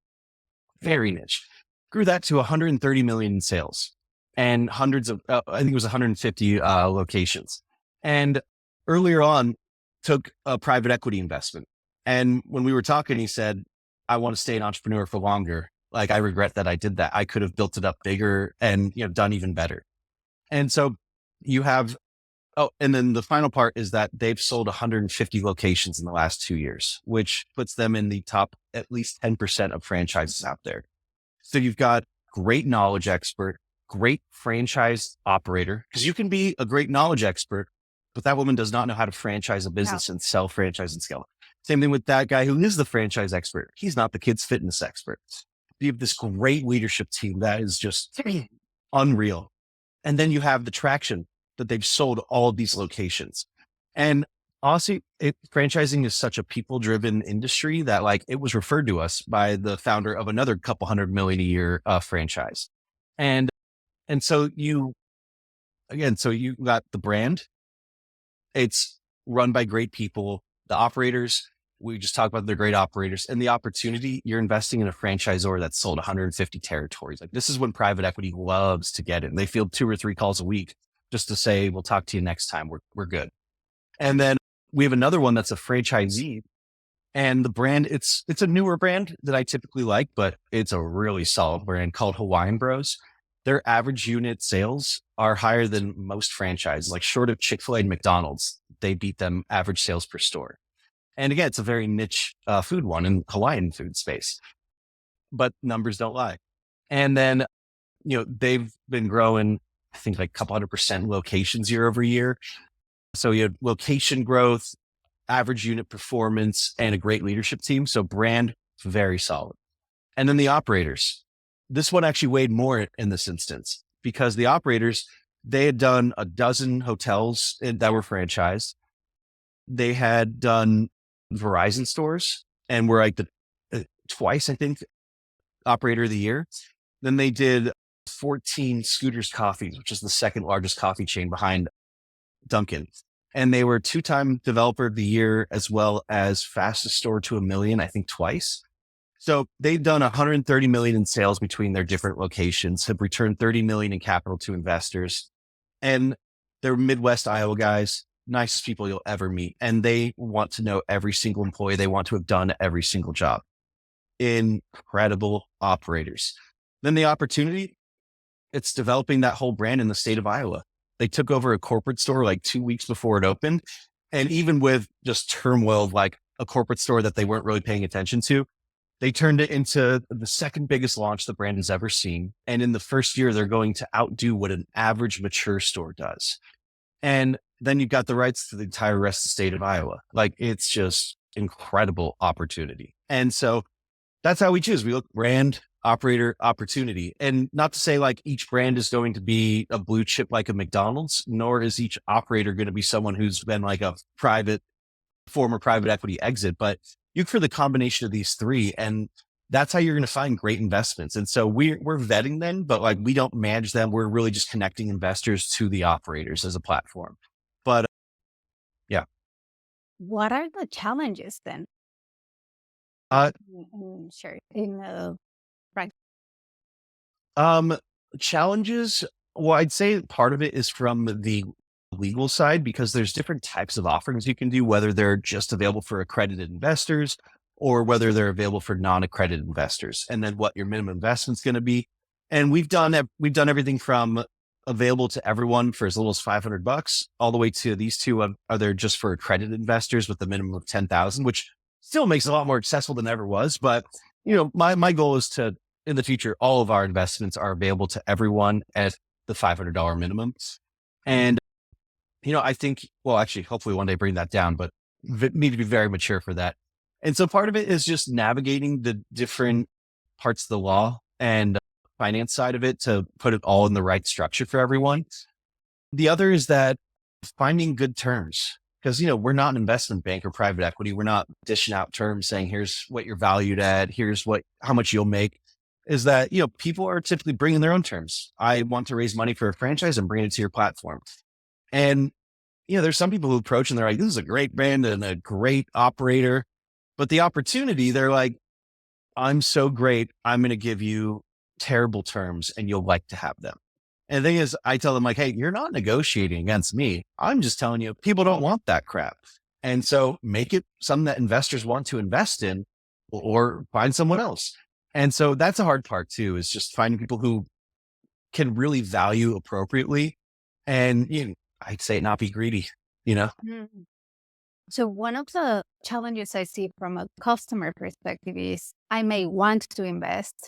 Very niche. Grew that to 130 million in sales and hundreds of, I think it was 150 locations. And earlier on, took a private equity investment. And when we were talking, he said, I want to stay an entrepreneur for longer. Like, I regret that I did that. I could have built it up bigger and, done even better. And so you have, and then the final part is that they've sold 150 locations in the last 2 years, which puts them in the top at least 10% of franchises out there. So you've got great knowledge expert, great franchise operator, because you can be a great knowledge expert, but that woman does not know how to franchise a business and sell franchise and scale. Same thing with that guy who is the franchise expert. He's not the kids' fitness expert. You have this great leadership team that is just unreal. And then you have the traction that they've sold all of these locations. And honestly, franchising is such a people-driven industry that it was referred to us by the founder of another couple $100 million a year franchise. And so you got the brand. It's run by great people. The operators, we just talked about, they're great operators, and the opportunity. You're investing in a franchisor that's sold 150 territories. This is when private equity loves to get in. They field 2 or 3 calls a week just to say, we'll talk to you next time. We're good. And then we have another one that's a franchisee, and the brand, it's a newer brand that I typically like, but it's a really solid brand called Hawaiian Bros. Their average unit sales are higher than most franchises, short of Chick-fil-A and McDonald's. They beat them average sales per store. And again, it's a very niche food one in Hawaiian food space, but numbers don't lie. And then, they've been growing, I think, a couple 100% locations year over year. So you have location growth, average unit performance, and a great leadership team. So brand, very solid. And then the operators. This one actually weighed more in this instance because the operators, they had done a dozen hotels that were franchised. They had done Verizon stores and were twice, I think, operator of the year. Then they did 14 Scooters Coffees, which is the second largest coffee chain behind Dunkin'. And they were 2-time developer of the year, as well as fastest store to 1 million, I think twice. So they've done 130 million in sales between their different locations, have returned 30 million in capital to investors. And they're Midwest Iowa guys, nicest people you'll ever meet. And they want to know every single employee. They want to have done every single job. Incredible operators. Then the opportunity, it's developing that whole brand in the state of Iowa. They took over a corporate store 2 weeks before it opened. And even with just turmoil of a corporate store that they weren't really paying attention to, they turned it into the second biggest launch the brand has ever seen. And in the first year, they're going to outdo what an average mature store does. And then you've got the rights to the entire rest of the state of Iowa. It's just incredible opportunity. And so that's how we choose. We look brand, operator, opportunity. And not to say each brand is going to be a blue chip like a McDonald's, nor is each operator going to be someone who's been a former private equity exit, but you look for the combination of these three, and that's how you're going to find great investments. And so we're vetting them, but we don't manage them. We're really just connecting investors to the operators as a platform. But yeah. What are the challenges then? Sure. Right. Challenges. Well, I'd say part of it is from the legal side, because there's different types of offerings you can do, whether they're just available for accredited investors or whether they're available for non-accredited investors, and then what your minimum investment's going to be. And we've done everything from available to everyone for as little as $500 all the way to these two are there just for accredited investors with a minimum of 10,000, which still makes it a lot more accessible than ever was. But my goal is to, in the future, all of our investments are available to everyone at the $500 minimum. And I think, well, actually, hopefully one day bring that down, but need to be very mature for that. And so part of it is just navigating the different parts of the law and finance side of it to put it all in the right structure for everyone. The other is that finding good terms, because, we're not an investment bank or private equity. We're not dishing out terms saying, here's what you're valued at. Here's how much you'll make. Is that, people are typically bringing their own terms. I want to raise money for a franchise and bring it to your platform. And, there's some people who approach and they're like, this is a great brand and a great operator, but the opportunity, they're like, I'm so great. I'm going to give you terrible terms and you'll like to have them. And the thing is, I tell them like, hey, you're not negotiating against me. I'm just telling you, people don't want that crap. And so make it something that investors want to invest in or find someone else. And so that's a hard part too, is just finding people who can really value appropriately. And I'd say not be greedy. Mm. So one of the challenges I see from a customer perspective is I may want to invest,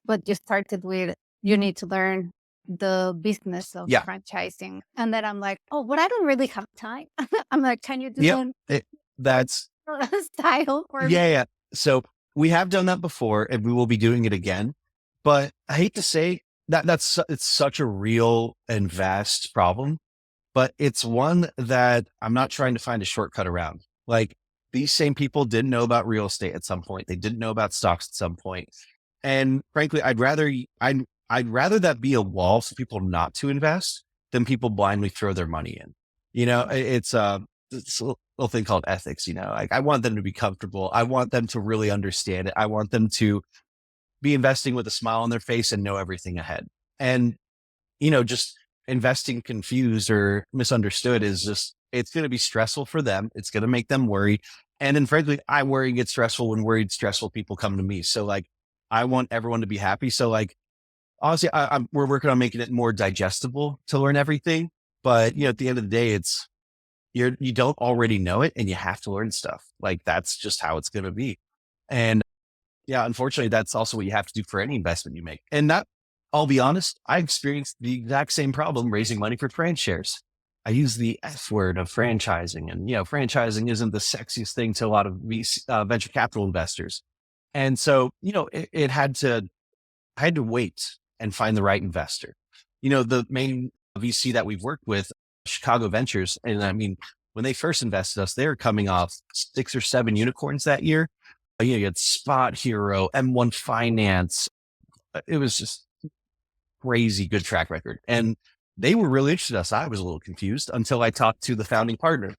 but you started with you need to learn the business of Yeah. franchising. And then I'm like, oh, but I don't really have time. I'm like, can you do Yep. That's, that style for me? yeah. So we have done that before and we will be doing it again. But I hate to say it's such a real and vast problem, but it's one that I'm not trying to find a shortcut around. Like these same people didn't know about real estate at some point. They didn't know about stocks at some point. And frankly, I'd rather that be a wall for people not to invest than people blindly throw their money in. It's a little thing called ethics. Like I want them to be comfortable. I want them to really understand it. I want them to be investing with a smile on their face and know everything ahead. And just investing confused or misunderstood is it's going to be stressful for them. It's going to make them worry. And then frankly, I worry and get stressful when worried, stressful people come to me. So like, I want everyone to be happy. So like, honestly, we're working on making it more digestible to learn everything. But, at the end of the day, you don't already know it and you have to learn stuff. Like that's just how it's going to be. And yeah, unfortunately, that's also what you have to do for any investment you make. And I'll be honest, I experienced the exact same problem raising money for FranShares. I use the F word of franchising, and franchising isn't the sexiest thing to a lot of venture capital investors. And so, I had to wait and find the right investor. The main VC that we've worked with, Chicago Ventures, and I mean, when they first invested us, they were coming off 6 or 7 unicorns that year. You had Spot Hero, M1 Finance. It was just crazy good track record. And they were really interested in us. I was a little confused until I talked to the founding partner.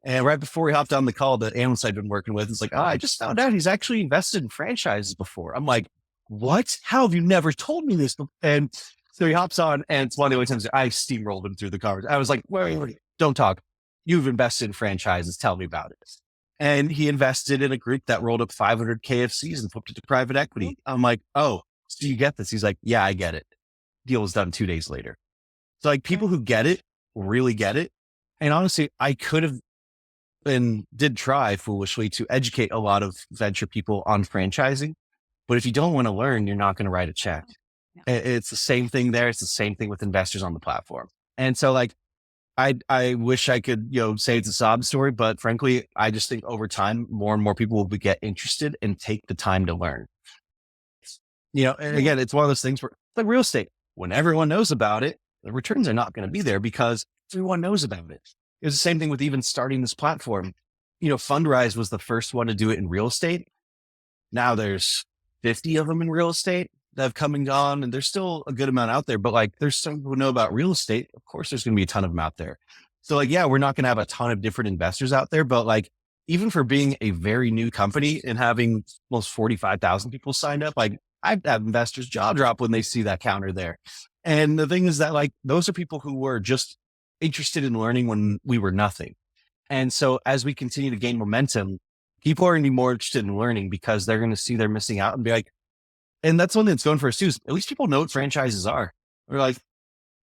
And right before we hopped on the call, the analyst I'd been working with is like, I just found out he's actually invested in franchises before. I'm like, what? How have you never told me this? And so he hops on, and it's one of the only times I steamrolled him through the conversation. I was like, wait, don't talk. You've invested in franchises. Tell me about it. And he invested in a group that rolled up 500 KFCs and flipped it to private equity. I'm like, oh, so you get this? He's like, yeah, I get it. Deal was done 2 days later. So like people who get it really get it. And honestly, I could have and did try foolishly to educate a lot of venture people on franchising. But if you don't want to learn, you're not going to write a check. It's the same thing there. It's the same thing with investors on the platform. And so like, I wish I could, say it's a sob story, but frankly, I just think over time, more and more people will get interested and take the time to learn. And again, it's one of those things where like real estate, when everyone knows about it, the returns are not going to be there because everyone knows about it. It was the same thing with even starting this platform. Fundrise was the first one to do it in real estate. Now there's 50 of them in real estate that have come and gone, and there's still a good amount out there, but like there's some who know about real estate. Of course, there's going to be a ton of them out there. So like, yeah, we're not going to have a ton of different investors out there, but like, even for being a very new company and having almost 45,000 people signed up, like I've had investors jaw drop when they see that counter there. And the thing is that like, those are people who were just interested in learning when we were nothing. And so as we continue to gain momentum, people are going to be more interested in learning because they're going to see they're missing out and be like, and that's one thing that's going for us too, is at least people know what franchises are. We're like,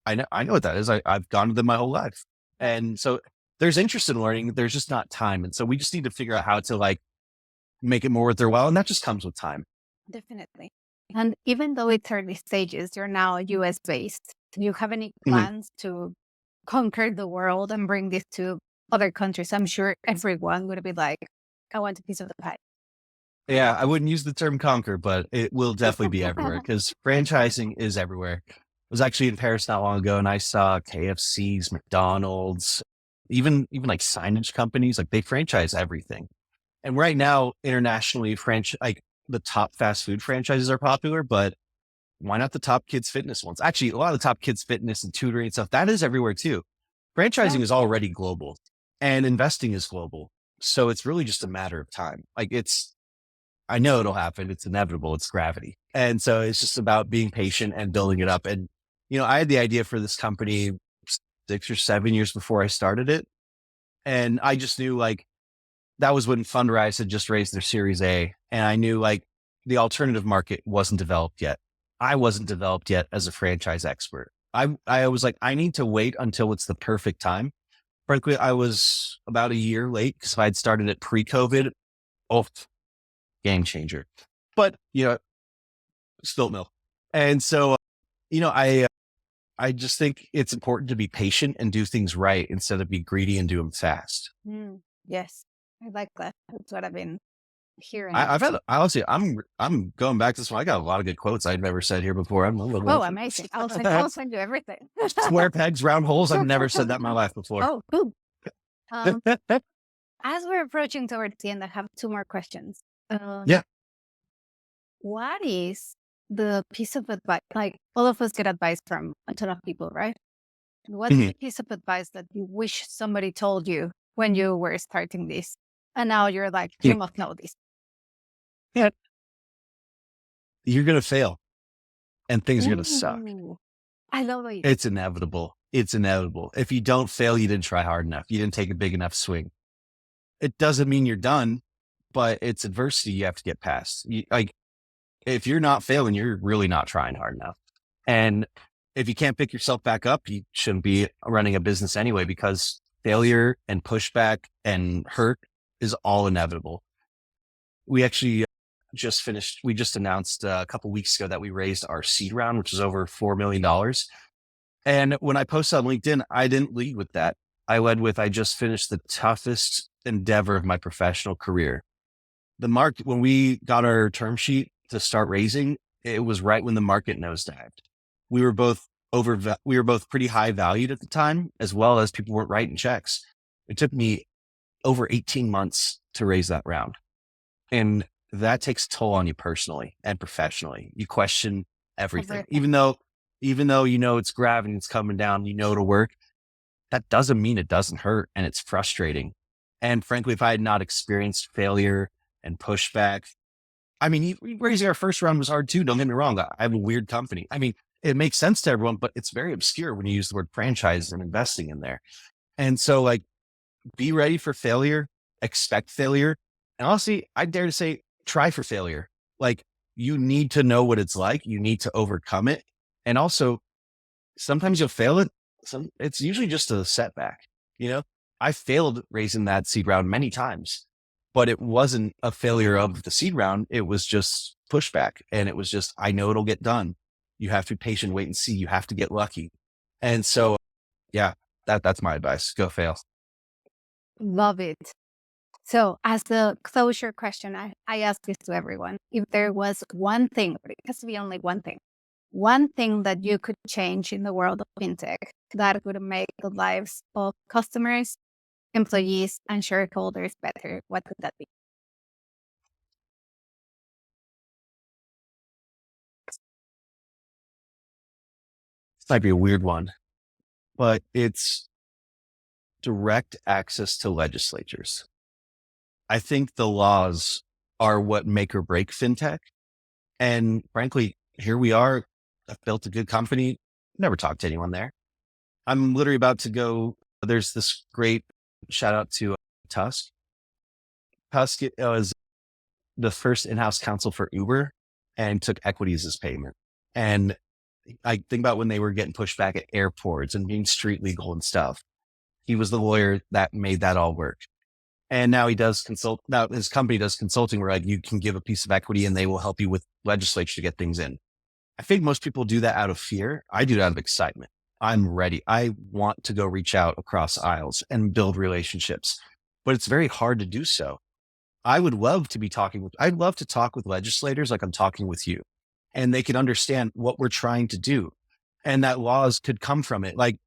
I know what that is. I've gone to them my whole life. And so there's interest in learning. There's just not time. And so we just need to figure out how to like make it more worth their while. And that just comes with time. Definitely. And even though it's early stages, you're now US based. Do you have any plans to conquer the world and bring this to other countries? I'm sure everyone would be like, I want a piece of the pie. Yeah, I wouldn't use the term conquer, but it will definitely be everywhere because franchising is everywhere. I was actually in Paris not long ago and I saw KFC's, McDonald's, even like signage companies, like they franchise everything. And right now, internationally, like the top fast food franchises are popular, but why not the top kids fitness ones? Actually, a lot of the top kids fitness and tutoring and stuff, that is everywhere too. Yeah. Franchising is already global and investing is global. So it's really just a matter of time. I know it'll happen. It's inevitable. It's gravity. And so it's just about being patient and building it up. And, I had the idea for this company 6 or 7 years before I started it. And I just knew like that was when Fundrise had just raised their Series A. And I knew like the alternative market wasn't developed yet. I wasn't developed yet as a franchise expert. I was like, I need to wait until it's the perfect time. Frankly, I was about a year late because if I'd started it pre-COVID, oh, game changer. But, spilt milk. And so, you know, I, I just think it's important to be patient and do things right instead of be greedy and do them fast. Yes, I like that. That's what I've been hearing. I honestly, I'm going back to this one. I got a lot of good quotes I've never said here before. I'm a little Oh, amazing. I'll send you everything. square pegs, round holes. I've never said that in my life before. Oh, cool. As we're approaching towards the end, I have two more questions. Yeah. What is the piece of advice? Like all of us get advice from a ton of people, right? What's Mhm. the piece of advice that you wish somebody told you when you were starting this? And now you're like, you Yeah. must know this. Yeah. You're going to fail and things are going to suck. Ooh, I love it. It's inevitable. It's inevitable. If you don't fail, you didn't try hard enough. You didn't take a big enough swing. It doesn't mean you're done, but it's adversity you have to get past. If you're not failing, you're really not trying hard enough. And if you can't pick yourself back up, you shouldn't be running a business anyway, because failure and pushback and hurt is all inevitable. We actually we just announced a couple weeks ago that we raised our seed round, which is over $4 million. And when I posted on LinkedIn, I didn't lead with that. I led with, I just finished the toughest endeavor of my professional career. When we got our term sheet to start raising, it was right when the market nosedived. We were both pretty high valued at the time, as well as people weren't writing checks. It took me over 18 months to raise that round. And that takes a toll on you personally and professionally. You question everything, even though it's gravity, it's coming down, it'll work. That doesn't mean it doesn't hurt and it's frustrating. And frankly, if I had not experienced failure and pushback, I mean, raising our first round was hard too. Don't get me wrong. I have a weird company. I mean, it makes sense to everyone, but it's very obscure when you use the word franchise and investing in there. And so like, be ready for failure, expect failure. And honestly, I dare to say, try for failure. Like you need to know what it's like. You need to overcome it. And also sometimes you'll fail it. It's usually just a setback. I failed raising that seed round many times, but it wasn't a failure of the seed round. It was just pushback. And it was just, I know it'll get done. You have to be patient, wait and see. You have to get lucky. And so, yeah, that's my advice. Go fail. Love it. So as the closure question, I ask this to everyone. If there was one thing, but it has to be only one thing that you could change in the world of fintech that would make the lives of customers, employees, and shareholders better, what would that be? This might be a weird one, but it's direct access to legislatures. I think the laws are what make or break fintech. And frankly, here we are. I've built a good company. Never talked to anyone there. I'm literally about to go. There's this great shout out to Tusk. Tusk was the first in-house counsel for Uber and took equities as payment. And I think about when they were getting pushed back at airports and being street legal and stuff. He was the lawyer that made that all work. And now he does consult. Now his company does consulting where like you can give a piece of equity and they will help you with legislature to get things in. I think most people do that out of fear. I do it out of excitement. I'm ready. I want to go reach out across aisles and build relationships, but it's very hard to do so. I would love to be I'd love to talk with legislators like I'm talking with you, and they can understand what we're trying to do and that laws could come from it. Like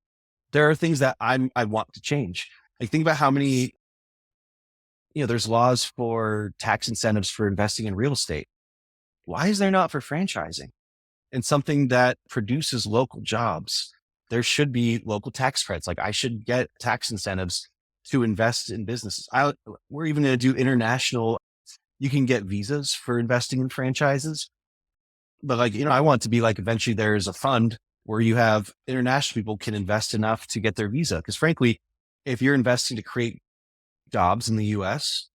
there are things that I want to change. Like think about how many, there's laws for tax incentives for investing in real estate. Why is there not for franchising? And something that produces local jobs? There should be local tax credits. Like I should get tax incentives to invest in businesses. We're even going to do international. You can get visas for investing in franchises, but like, I want to be like, eventually there's a fund where you have international people can invest enough to get their visa. Cause frankly, if you're investing to create jobs in the US,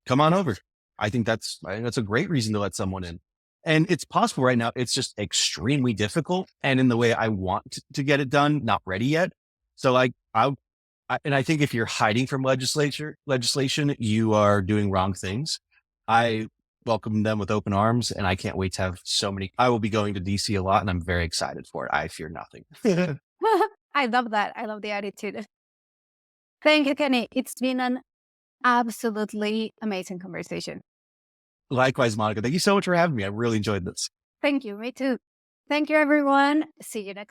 come on over. I think that's a great reason to let someone in. And it's possible right now. It's just extremely difficult. And in the way I want to get it done, not ready yet. So like I think if you're hiding from legislation, you are doing wrong things. I welcome them with open arms, and I can't wait to have I will be going to DC a lot, and I'm very excited for it. I fear nothing. I love that. I love the attitude. Thank you, Kenny. It's been an absolutely amazing conversation. Likewise, Monica. Thank you so much for having me. I really enjoyed this. Thank you. Me too. Thank you, everyone. See you next